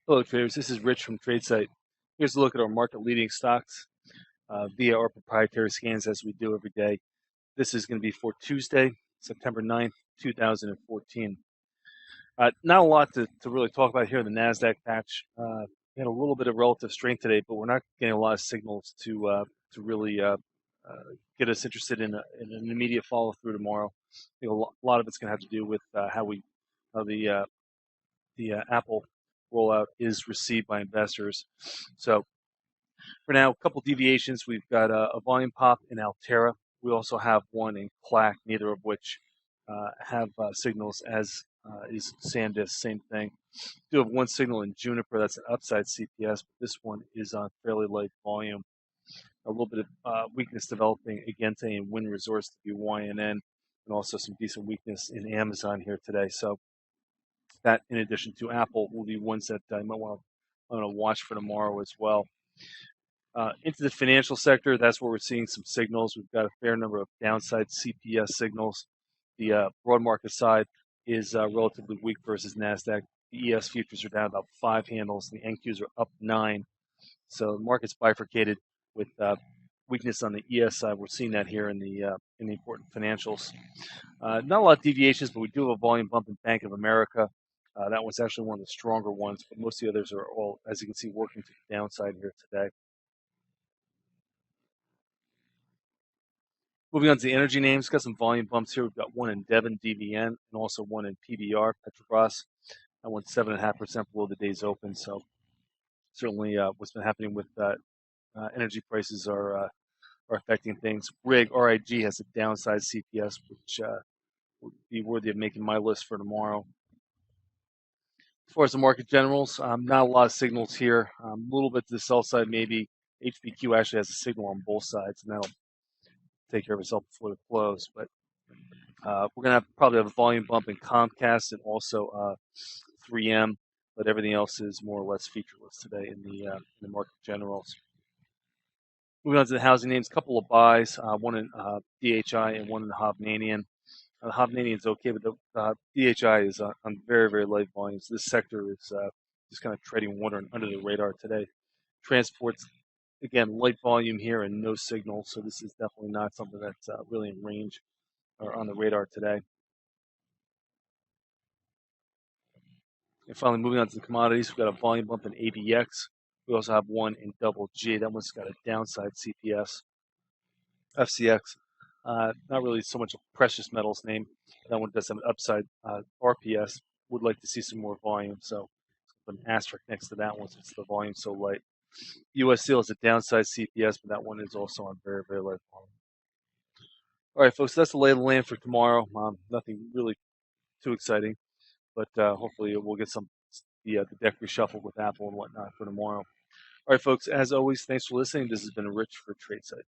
Hello, traders. This is Rich from tradesight. Here's a look at our market-leading stocks via our proprietary scans as we do every day. This is going to be for Tuesday, September 9th, 2014. Not a lot to really talk about here in the NASDAQ patch. We had a little bit of relative strength today, but we're not getting a lot of signals to really get us interested in an immediate follow-through tomorrow. I think a lot of it's going to have to do with how the Apple rollout is received by investors. So for now, a couple deviations. We've got a volume pop in Altera. We also have one in Clack, neither of which have signals, as is SanDisk, same thing. We do have one signal in Juniper, that's an upside CPS, but this one is on fairly light volume. A little bit of weakness developing again today in Wind Resource to be YNN, and also some decent weakness in Amazon here today. So that, in addition to Apple, will be ones that I might want to watch for tomorrow as well. Into the financial sector, that's where we're seeing some signals. We've got a fair number of downside CPS signals. The broad market side is relatively weak versus NASDAQ. The ES futures are down about 5 handles. The NQs are up 9. So the market's bifurcated with weakness on the ES side. We're seeing that here in the important financials. Not a lot of deviations, but we do have a volume bump in Bank of America. That one's actually one of the stronger ones, but most of the others are all, as you can see, working to the downside here today. Moving on to the energy names, got some volume bumps here. We've got one in Devon, DVN, and also one in PBR, Petrobras. That one's 7.5% below the day's open. So certainly what's been happening with energy prices are affecting things. RIG has a downside CPS, which would be worthy of making my list for tomorrow. As far as the market generals, not a lot of signals here. A little bit to the sell side, maybe. HBQ actually has a signal on both sides, and that'll take care of itself before the close. But we're going to probably have a volume bump in Comcast and also 3M, but everything else is more or less featureless today in the market generals. Moving on to the housing names, a couple of buys, one in DHI and one in the Hovnanian. The Hovnanian is okay, but the DHI is on very, very light volumes. This sector is just kind of treading water and under the radar today. Transports, again, light volume here and no signal, so this is definitely not something that's really in range or on the radar today. And finally, moving on to the commodities, we've got a volume bump in ABX. We also have one in Double G. That one's got a downside CPS. FCX, not really so much a precious metals name. That one does have an upside RPS. Would like to see some more volume, so put an asterisk next to that one since the volume's so light. US Steel is a downside CPS, but that one is also on very, very light volume. All right, folks, that's the lay of the land for tomorrow. Nothing really too exciting, but hopefully we'll get the deck reshuffled with Apple and whatnot for tomorrow. All right, folks, as always, thanks for listening. This has been Rich for tradesight.